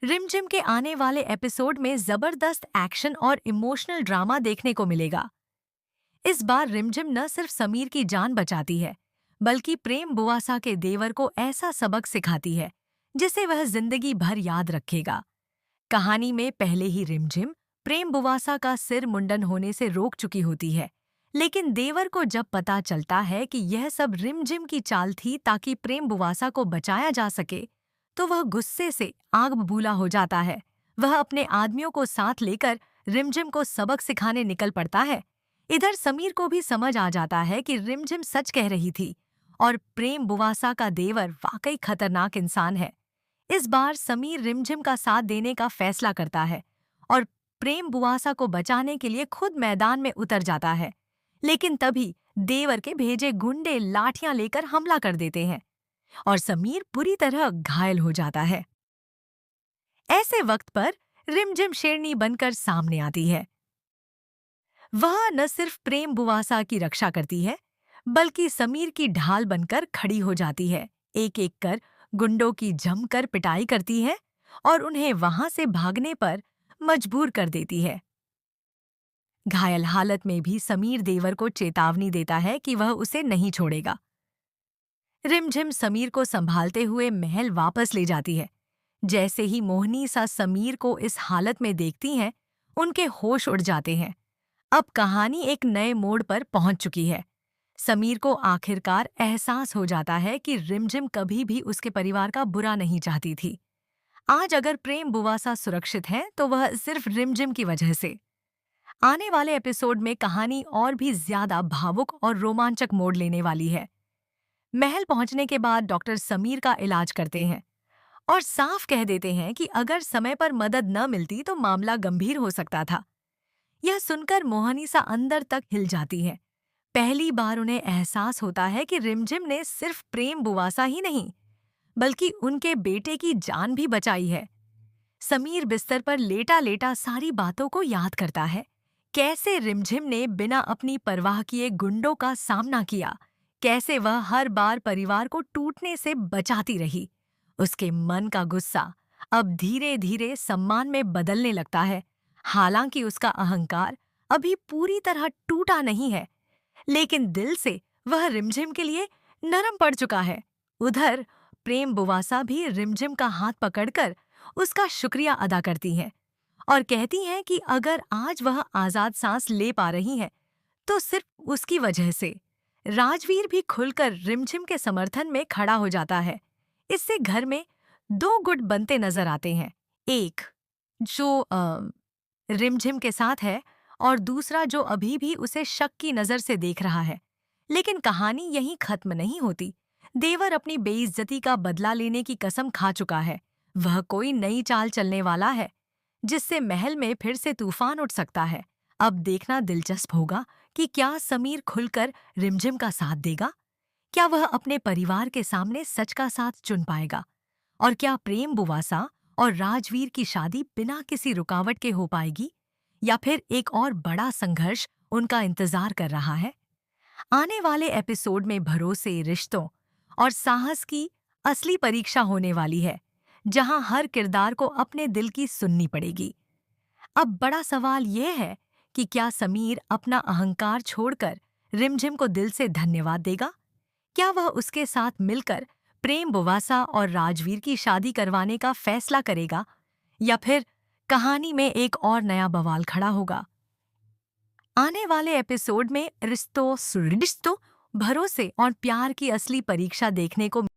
रिमझिम के आने वाले एपिसोड में जबरदस्त एक्शन और इमोशनल ड्रामा देखने को मिलेगा। इस बार रिमझिम न सिर्फ समीर की जान बचाती है, बल्कि प्रेम बुआसा के देवर को ऐसा सबक सिखाती है जिसे वह जिंदगी भर याद रखेगा। कहानी में पहले ही रिमझिम प्रेम बुआसा का सिर मुंडन होने से रोक चुकी होती है, लेकिन देवर को जब पता चलता है कि यह सब रिमझिम की चाल थी ताकि प्रेम बुआसा को बचाया जा सके, तो वह गुस्से से आग बबूला हो जाता है। वह अपने आदमियों को साथ लेकर रिमझिम को सबक सिखाने निकल पड़ता है। इधर समीर को भी समझ आ जाता है कि रिमझिम सच कह रही थी और प्रेम बुवासा का देवर वाकई खतरनाक इंसान है। इस बार समीर रिमझिम का साथ देने का फैसला करता है और प्रेम बुवासा को बचाने के लिए खुद मैदान में उतर जाता है। लेकिन तभी देवर के भेजे गुंडे लाठियां लेकर हमला कर देते हैं और समीर बुरी तरह घायल हो जाता है। ऐसे वक्त पर रिमझिम शेरनी बनकर सामने आती है। वह न सिर्फ प्रेम बुवासा की रक्षा करती है, बल्कि समीर की ढाल बनकर खड़ी हो जाती है। एक एक कर गुंडों की जमकर पिटाई करती है और उन्हें वहां से भागने पर मजबूर कर देती है। घायल हालत में भी समीर देवर को चेतावनी देता है कि वह उसे नहीं छोड़ेगा। रिमझिम समीर को संभालते हुए महल वापस ले जाती है। जैसे ही मोहनी सा समीर को इस हालत में देखती हैं, उनके होश उड़ जाते हैं। अब कहानी एक नए मोड़ पर पहुंच चुकी है। समीर को आखिरकार एहसास हो जाता है कि रिमझिम कभी भी उसके परिवार का बुरा नहीं चाहती थी। आज अगर प्रेम बुवासा सुरक्षित है तो वह सिर्फ रिमझिम की वजह से। आने वाले एपिसोड में कहानी और भी ज्यादा भावुक और रोमांचक मोड़ लेने वाली है। महल पहुंचने के बाद डॉक्टर समीर का इलाज करते हैं और साफ कह देते हैं कि अगर समय पर मदद न मिलती तो मामला गंभीर हो सकता था। यह सुनकर मोहनीसा अंदर तक हिल जाती है। पहली बार उन्हें एहसास होता है कि रिमझिम ने सिर्फ प्रेम बुवासा ही नहीं, बल्कि उनके बेटे की जान भी बचाई है। समीर बिस्तर पर लेटा लेटा सारी बातों को याद करता है। कैसे रिमझिम ने बिना अपनी परवाह किए गुंडों का सामना किया, कैसे वह हर बार परिवार को टूटने से बचाती रही। उसके मन का गुस्सा अब धीरे धीरे सम्मान में बदलने लगता है। हालांकि उसका अहंकार अभी पूरी तरह टूटा नहीं है, लेकिन दिल से वह रिमझिम के लिए नरम पड़ चुका है। उधर प्रेम बुवासा भी रिमझिम का हाथ पकड़कर उसका शुक्रिया अदा करती हैं और कहती हैं कि अगर आज वह आजाद सांस ले पा रही हैं, तो सिर्फ उसकी वजह से। राजवीर भी खुलकर रिमझिम के समर्थन में खड़ा हो जाता है। इससे घर में दो गुट बनते नजर आते हैं। एक जो रिमझिम के साथ है और दूसरा जो अभी भी उसे शक की नजर से देख रहा है। लेकिन कहानी यहीं खत्म नहीं होती। देवर अपनी बेइज्जती का बदला लेने की कसम खा चुका है। वह कोई नई चाल चलने वाला है जिससे महल में फिर से तूफान उठ सकता है। अब देखना दिलचस्प होगा कि क्या समीर खुलकर रिमझिम का साथ देगा, क्या वह अपने परिवार के सामने सच का साथ चुन पाएगा, और क्या प्रेम बुवासा और राजवीर की शादी बिना किसी रुकावट के हो पाएगी, या फिर एक और बड़ा संघर्ष उनका इंतजार कर रहा है। आने वाले एपिसोड में भरोसे, रिश्तों और साहस की असली परीक्षा होने वाली है, जहां हर किरदार को अपने दिल की सुननी पड़ेगी। अब बड़ा सवाल यह है कि क्या समीर अपना अहंकार छोड़कर रिमझिम को दिल से धन्यवाद देगा? क्या वह उसके साथ मिलकर प्रेम बुवासा और राजवीर की शादी करवाने का फैसला करेगा, या फिर कहानी में एक और नया बवाल खड़ा होगा? आने वाले एपिसोड में रिश्तों, भरोसे और प्यार की असली परीक्षा देखने को